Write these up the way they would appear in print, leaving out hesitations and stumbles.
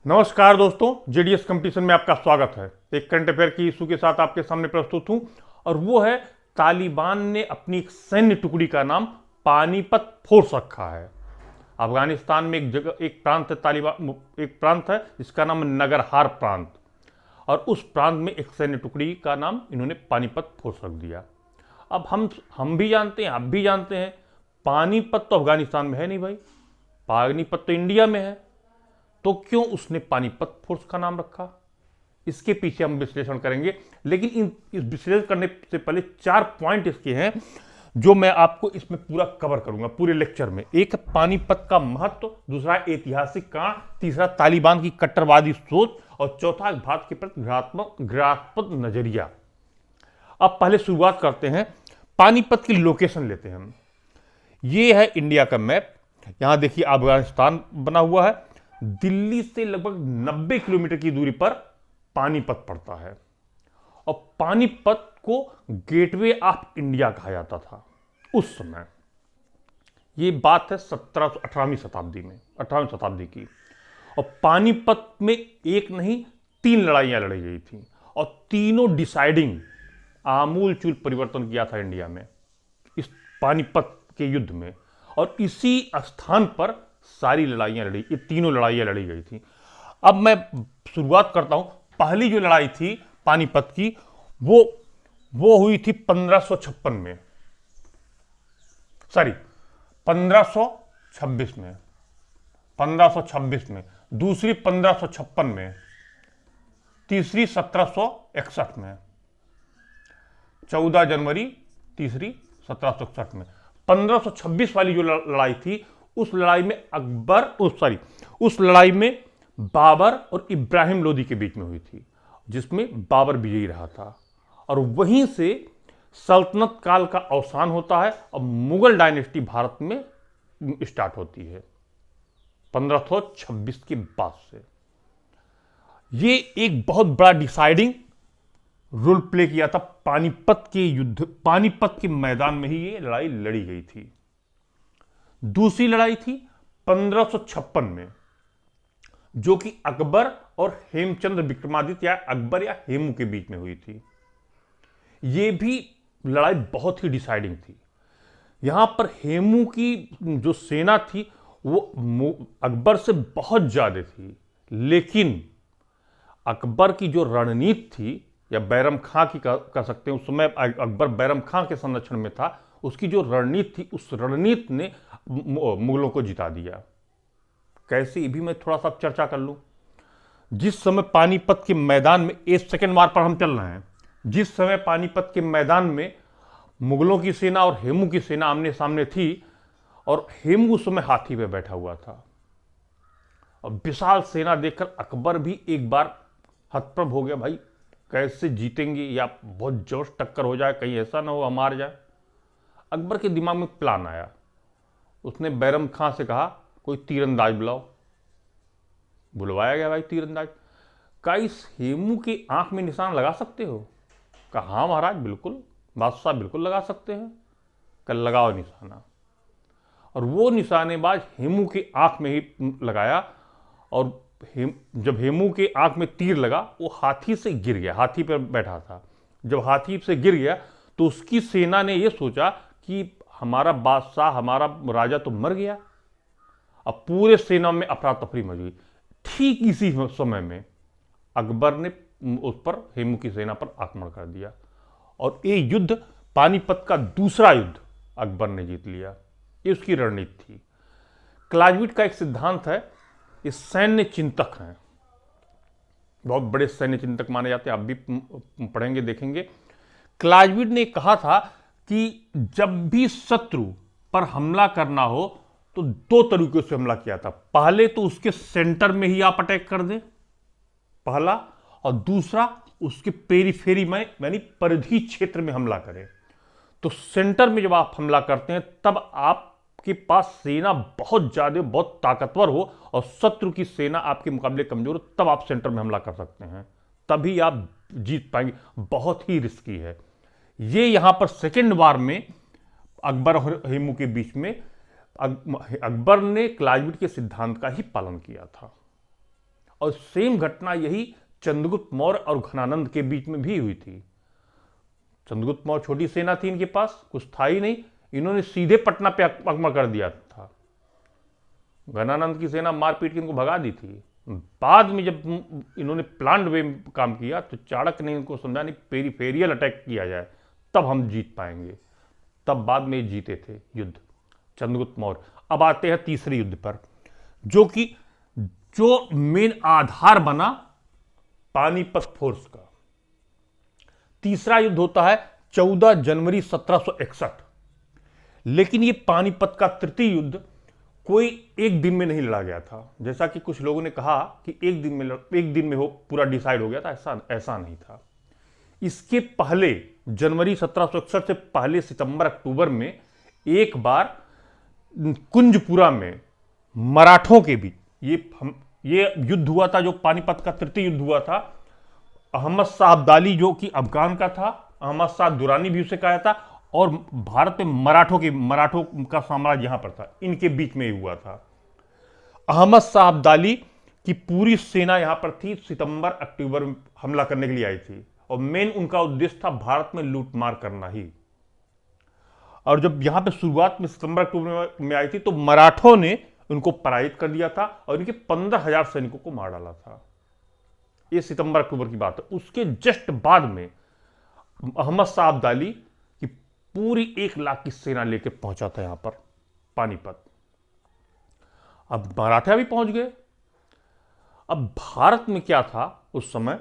नमस्कार दोस्तों, JDS competition में आपका स्वागत है। एक करंट अफेयर की इशू के साथ आपके सामने प्रस्तुत हूं और वो है तालिबान ने अपनी एक सैन्य टुकड़ी का नाम पानीपत फोर्स रखा है। अफगानिस्तान में एक जगह एक प्रांत है, तालिबान एक प्रांत है जिसका नाम नगरहार प्रांत, और उस प्रांत में एक सैन्य टुकड़ी का नाम इन्होंने पानीपत फोर्स रख दिया। अब हम भी जानते हैं, आप भी जानते हैं, पानीपत तो अफगानिस्तान में है नहीं भाई, पानीपत तो इंडिया में है, तो क्यों उसने पानीपत फोर्स का नाम रखा? इसके पीछे हम विश्लेषण करेंगे, लेकिन इस विश्लेषण करने से पहले 4 पॉइंट इसके हैं जो मैं आपको इसमें पूरा कवर करूंगा पूरे लेक्चर में। एक पानीपत का महत्व, दूसरा ऐतिहासिक कारण, तीसरा तालिबान की कट्टरवादी सोच और चौथा भारत के प्रति घृणास्पद नजरिया। अब पहले शुरुआत करते हैं, पानीपत की लोकेशन लेते हैं हम। ये है इंडिया का मैप। यहां देखिए अफगानिस्तान बना हुआ है, दिल्ली से लगभग 90 किलोमीटर की दूरी पर पानीपत पड़ता है और पानीपत को गेटवे ऑफ इंडिया कहा जाता था उस समय। यह बात है 18वीं शताब्दी में, 18वीं शताब्दी की। और पानीपत में एक नहीं 3 लड़ाइयां लड़ी गई थी और तीनों डिसाइडिंग, आमूलचूल परिवर्तन किया था इंडिया में इस पानीपत के युद्ध में। और इसी स्थान पर सारी लड़ाइयां लड़ी, ये तीनों लड़ाइयां लड़ी गई थी। अब मैं शुरुआत करता हूं। पहली जो लड़ाई थी पानीपत की, वो हुई थी 1556 में, सॉरी 1526 में, 1526 में, दूसरी 1556 में, तीसरी 1761 में, 14 जनवरी तीसरी 1761 में। 1526 वाली जो लड़ाई थी, उस लड़ाई में बाबर और इब्राहिम लोदी के बीच में हुई थी, जिसमें बाबर विजयी रहा था। और वहीं से सल्तनत काल का अवसान होता है और मुगल डायनेस्टी भारत में स्टार्ट होती है 1526 के बाद से। ये एक बहुत बड़ा डिसाइडिंग रोल प्ले किया था पानीपत के युद्ध, पानीपत के मैदान में ही ये लड़ाई लड़ी गई थी। दूसरी लड़ाई थी 1556 में, जो कि अकबर और हेमचंद्र विक्रमादित्य या अकबर या हेमू के बीच में हुई थी। यह भी लड़ाई बहुत ही डिसाइडिंग थी। यहां पर हेमू की जो सेना थी वो अकबर से बहुत ज्यादा थी, लेकिन अकबर की जो रणनीति थी, या बैरम खां की कह सकते हैं, उस समय अकबर बैरम खां के संरक्षण में था, उसकी जो रणनीति थी, उस रणनीति ने मुगलों को जिता दिया। कैसे, ये भी मैं थोड़ा सा चर्चा कर लूं। जिस समय पानीपत के मैदान में, एक सेकेंड वार पर हम चल रहे हैं, जिस समय पानीपत के मैदान में मुगलों की सेना और हेमू की सेना आमने सामने थी, और हेमू उस समय हाथी पे बैठा हुआ था, और विशाल सेना देखकर अकबर भी एक बार हतप्रभ हो गया, भाई कैसे जीतेंगे, या बहुत जोश टक्कर हो जाए, कहीं ऐसा ना हो हम हार जाए। अकबर के दिमाग में प्लान आया। उसने बैरम खां से कहा कोई तीरंदाज बुलाओ। बुलवाया गया भाई तीरंदाज। कहा इस हेमू की आंख में निशान लगा सकते हो? कहा हाँ महाराज बिल्कुल, बादशाह बिल्कुल लगा सकते हैं। कल लगाओ निशाना। और वो निशानेबाज हेमू की आंख में ही लगाया, और जब हेमू के आंख में तीर लगा, वो हाथी से गिर गया, हाथी पर बैठा था। जब हाथी से गिर गया तो उसकी सेना ने यह सोचा कि हमारा बादशाह, हमारा राजा तो मर गया। अब पूरे सेना में अफरा तफरी मच गई। ठीक इसी समय में अकबर ने उस पर, हेमू की सेना पर आक्रमण कर दिया, और ये युद्ध, पानीपत का दूसरा युद्ध, अकबर ने जीत लिया। ये उसकी रणनीति थी। क्लाइविट का एक सिद्धांत है, ये सैन्य चिंतक हैं, बहुत बड़े सैन्य चिंतक माने जाते हैं, आप भी पढ़ेंगे देखेंगे। क्लाइविट ने कहा था कि जब भी शत्रु पर हमला करना हो तो 2 तरीकों से हमला किया था। पहले तो उसके सेंटर में ही आप अटैक कर दें, पहला, और दूसरा उसके पेरीफेरी में, यानी परिधि क्षेत्र में हमला करें। तो सेंटर में जब आप हमला करते हैं, तब आपके पास सेना बहुत ज्यादा, बहुत ताकतवर हो, और शत्रु की सेना आपके मुकाबले कमजोर हो, तब आप सेंटर में हमला कर सकते हैं, तभी आप जीत पाएंगे। बहुत ही रिस्की है ये। यहां पर सेकेंड वार में अकबर और हेमू के बीच में अकबर ने क्लाइविट के सिद्धांत का ही पालन किया था और सेम घटना यही चंद्रगुप्त मौर्य और घनानंद के बीच में भी हुई थी। चंद्रगुप्त मौर्य छोटी सेना थी, इनके पास कुछ था ही नहीं, इन्होंने सीधे पटना पे आक्रमण कर दिया था। घनानंद की सेना मारपीट के इनको भगा दी थी। बाद में जब इन्होंने प्लान्ड वे में काम किया तो चाणक्य ने इनको समझा नहीं, पेरिफेरियल अटैक किया जाए तब हम जीत पाएंगे। तब बाद में जीते थे युद्ध चंद्रगुप्त मौर्य। अब आते हैं तीसरे युद्ध पर, जो मेन आधार बना पानीपत फोर्स का। तीसरा युद्ध होता है 14 जनवरी 1761। लेकिन यह पानीपत का तृतीय युद्ध कोई एक दिन में नहीं लड़ा गया था, जैसा कि कुछ लोगों ने कहा कि एक दिन में हो पूरा डिसाइड हो गया था। ऐसा नहीं था। इसके पहले जनवरी 1761 से पहले सितंबर अक्टूबर में एक बार कुंजपुरा में मराठों के बीच ये युद्ध हुआ था, जो पानीपत का तृतीय युद्ध हुआ था। अहमद शाह अब्दाली जो कि अफगान का था, अहमद शाह दुरानी भी उसे कहा था, और भारत में मराठों का साम्राज्य यहां पर था, इनके बीच में ही हुआ था। अहमद शाह अब्दाली की पूरी सेना यहां पर थी, सितंबर अक्टूबर में हमला करने के लिए आई थी, और मेन उनका उद्देश्य था भारत में लूटमार करना ही। और जब यहां पे शुरुआत में सितंबर अक्टूबर में आई थी तो मराठों ने उनको पराजित कर दिया था और इनके 15,000 सैनिकों को मार डाला था। यह सितंबर अक्टूबर की बात है। उसके जस्ट बाद में अहमद शाह अब्दाली की पूरी 1 लाख की सेना लेकर पहुंचा था यहां पर पानीपत। अब मराठा भी पहुंच गए। अब भारत में क्या था उस समय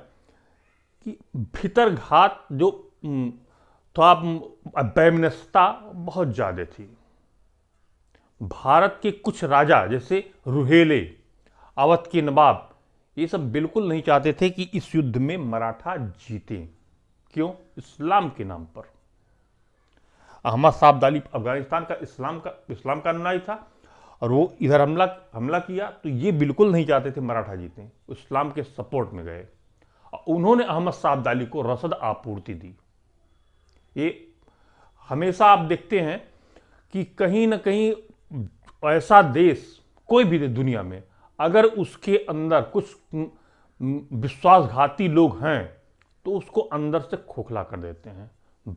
कि भीतरघात जो थोड़ा वैमनस्यता बहुत ज्यादा थी। भारत के कुछ राजा जैसे रुहेले, अवध के नवाब, ये सब बिल्कुल नहीं चाहते थे कि इस युद्ध में मराठा जीते। क्यों? इस्लाम के नाम पर। अहमद शाह अब्दाली अफगानिस्तान का इस्लाम का अनुयायी था और वो इधर हमला किया, तो ये बिल्कुल नहीं चाहते थे मराठा जीते, इस्लाम के सपोर्ट में गए। उन्होंने अहमद शाह अब्दाली को रसद आपूर्ति दी। ये हमेशा आप देखते हैं कि कहीं ना कहीं ऐसा देश, कोई भी देश दुनिया में, अगर उसके अंदर कुछ विश्वासघाती लोग हैं तो उसको अंदर से खोखला कर देते हैं।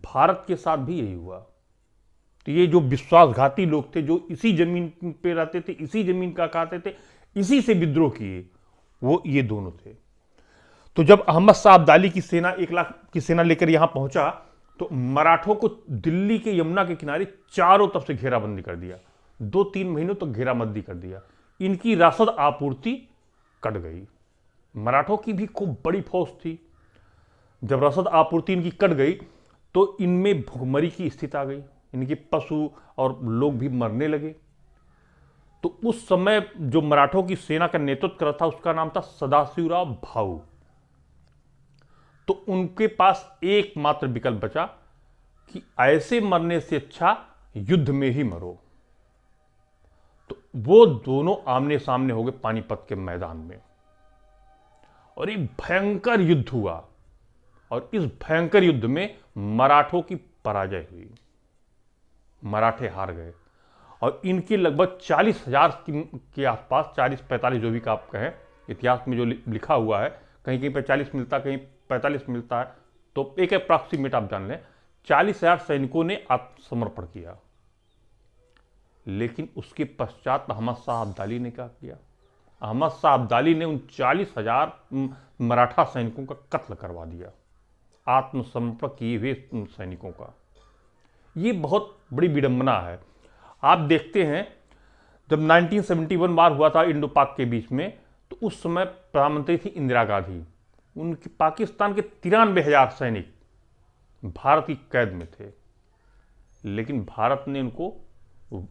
भारत के साथ भी यही हुआ। तो ये जो विश्वासघाती लोग थे, जो इसी जमीन पे रहते थे, इसी जमीन का खाते थे, इसी से विद्रोह किए, वो ये दोनों थे। तो जब अहमद शाह अब्दाली की सेना 1 लाख की सेना लेकर यहां पहुंचा तो मराठों को दिल्ली के यमुना के किनारे चारों तरफ से घेराबंदी कर दिया। 2-3 महीनों तक घेराबंदी कर दिया। इनकी रसद आपूर्ति कट गई। मराठों की भी खूब बड़ी फौज थी। जब रसद आपूर्ति इनकी कट गई तो इनमें भुखमरी की स्थिति आ गई। इनके पशु और लोग भी मरने लगे। तो उस समय जो मराठों की सेना का नेतृत्व कर रहा था उसका नाम था सदाशिवराव भाऊ। तो उनके पास एकमात्र विकल्प बचा कि ऐसे मरने से अच्छा युद्ध में ही मरो। तो वो दोनों आमने सामने हो गए पानीपत के मैदान में और एक भयंकर युद्ध हुआ। और इस भयंकर युद्ध में मराठों की पराजय हुई। मराठे हार गए और इनके लगभग 40,000 के आसपास, 40-45 जो भी आप कहें, इतिहास में जो लिखा हुआ है, कहीं कहीं पर 40 मिलता है, कहीं 45 मिलता है, तो एक अप्रॉक्सीमेट आप जान लें 40,000 सैनिकों ने आत्मसमर्पण किया। लेकिन उसके पश्चात अहमद शाह अब्दाली ने क्या किया? अहमद शाह अब्दाली ने उन 40,000 मराठा सैनिकों का कत्ल करवा दिया, आत्मसमर्पण किए हुए सैनिकों का। ये बहुत बड़ी विडंबना है। आप देखते हैं जब 1971 वार हुआ था इंडो पाक के बीच में, तो उस समय प्रधानमंत्री थी इंदिरा गांधी। उनके पाकिस्तान के 93,000 सैनिक भारत की कैद में थे, लेकिन भारत ने उनको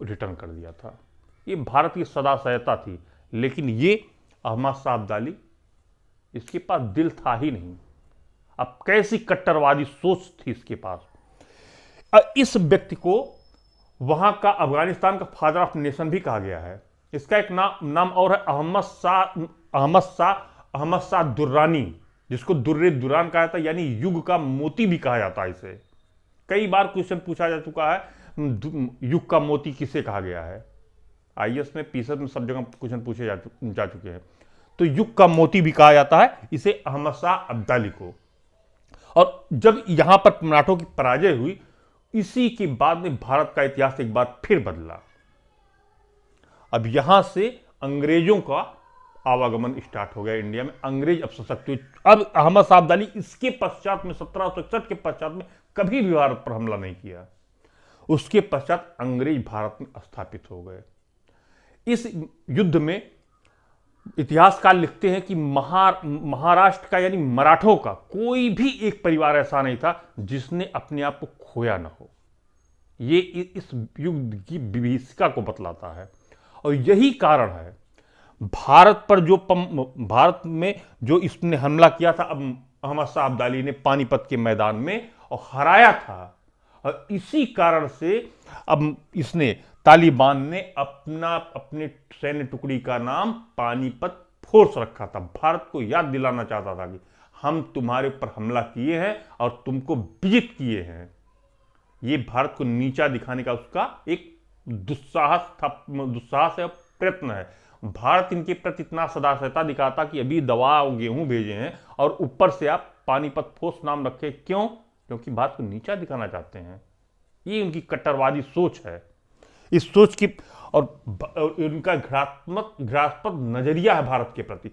रिटर्न कर दिया था। ये भारत की सदा सहायता थी। लेकिन ये अहमद शाह अब्दाली, इसके पास दिल था ही नहीं। अब कैसी कट्टरवादी सोच थी इसके पास। इस व्यक्ति को वहां का अफगानिस्तान का फादर ऑफ नेशन भी कहा गया है। इसका एक नाम और है अहमद शाह दुर्रानी, जिसको दुर्रे दुरान कहा जाता है, यानी युग का मोती भी कहा जाता है इसे। कई बार क्वेश्चन पूछा जा चुका है, युग का मोती किसे कहा गया है। आईएएस में, पीएसएस में सब जगह क्वेश्चन पूछे जा चुके हैं। तो युग का मोती भी कहा जाता है इसे अहमद शाह अब्दाली को। और जब यहां पर मराठों की पराजय हुई, इसी के बाद में भारत का इतिहास एक बार फिर बदला। अब यहां से अंग्रेजों का आवागमन स्टार्ट हो गया इंडिया में। अंग्रेज अब सशक्त हुए। अब अहमद शाह अब्दाली इसके पश्चात में 1761 के पश्चात में कभी भी भारत पर हमला नहीं किया। उसके पश्चात अंग्रेज भारत में स्थापित हो गए। इस युद्ध में इतिहासकार लिखते हैं कि महाराष्ट्र का यानी मराठों का कोई भी एक परिवार ऐसा नहीं था जिसने अपने आप को खोया ना हो। ये इस युद्ध की विभीषिका को बतलाता है। और यही कारण है भारत पर भारत में जो इसने हमला किया था अब अहमद शाह अब्दाली ने पानीपत के मैदान में और हराया था। और इसी कारण से अब इसने तालिबान ने अपने सैन्य टुकड़ी का नाम पानीपत फोर्स रखा था। भारत को याद दिलाना चाहता था कि हम तुम्हारे ऊपर हमला किए हैं और तुमको विजित किए हैं। यह भारत को नीचा दिखाने का उसका एक दुस्साहस है, प्रयत्न है। भारत इनके प्रति इतना सदासहता दिखाता कि अभी दवा और गेहूं भेजे हैं और ऊपर से आप पानीपत फोर्स नाम रखे। क्यों? क्योंकि भारत को नीचा दिखाना चाहते हैं। ये उनकी कट्टरवादी सोच है। इस सोच की और इनका घृणास्पद नजरिया है भारत के प्रति।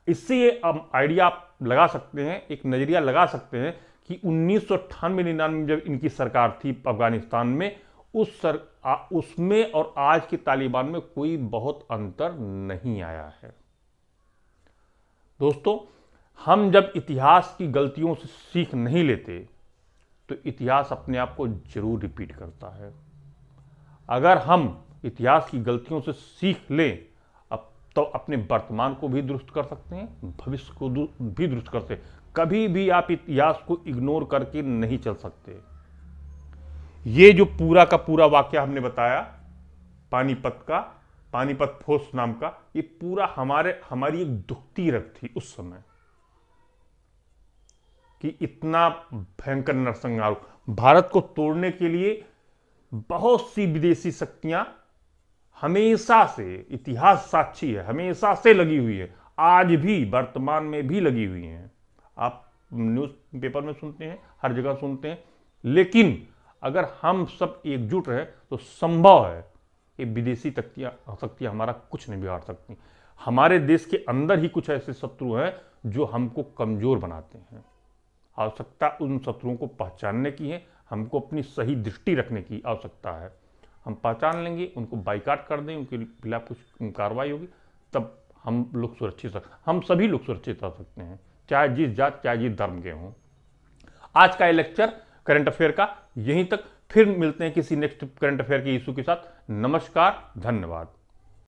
इससे ये आइडिया आप लगा सकते हैं, एक नजरिया लगा सकते हैं कि 1998-99 जब इनकी सरकार थी अफगानिस्तान में, उसमें और आज के तालिबान में कोई बहुत अंतर नहीं आया है। दोस्तों, हम जब इतिहास की गलतियों से सीख नहीं लेते तो इतिहास अपने आप को जरूर रिपीट करता है। अगर हम इतिहास की गलतियों से सीख लें तो अपने वर्तमान को भी दुरुस्त कर सकते हैं, भविष्य को भी दुरुस्त करते हैं। कभी भी आप इतिहास को इग्नोर करके नहीं चल सकते। ये जो पूरा का पूरा वाक्य हमने बताया पानीपत फोर्स नाम का, ये पूरा हमारी एक दुखती रग थी उस समय कि इतना भयंकर नरसंहार। भारत को तोड़ने के लिए बहुत सी विदेशी शक्तियां हमेशा से, इतिहास साक्षी है, हमेशा से लगी हुई है। आज भी वर्तमान में भी लगी हुई हैं। आप न्यूज़ पेपर में सुनते हैं, हर जगह सुनते हैं। लेकिन अगर हम सब एकजुट रहे तो संभव है कि विदेशी शक्तियां हमारा कुछ नहीं बिगाड़ सकती। हमारे देश के अंदर ही कुछ ऐसे शत्रु हैं जो हमको कमजोर बनाते हैं। आवश्यकता उन शत्रुओं को पहचानने की है, हमको अपनी सही दृष्टि रखने की आवश्यकता है। हम पहचान लेंगे, उनको बाइकाट कर दें, उनके खिलाफ कुछ कार्रवाई होगी, तब हम सभी लोग सुरक्षित रह सकते हैं, चाहे जिस जात चाहे जिस धर्म के हों। आज का ये लेक्चर करंट अफेयर का यहीं तक। फिर मिलते हैं किसी नेक्स्ट करंट अफेयर के इशू के साथ। नमस्कार, धन्यवाद।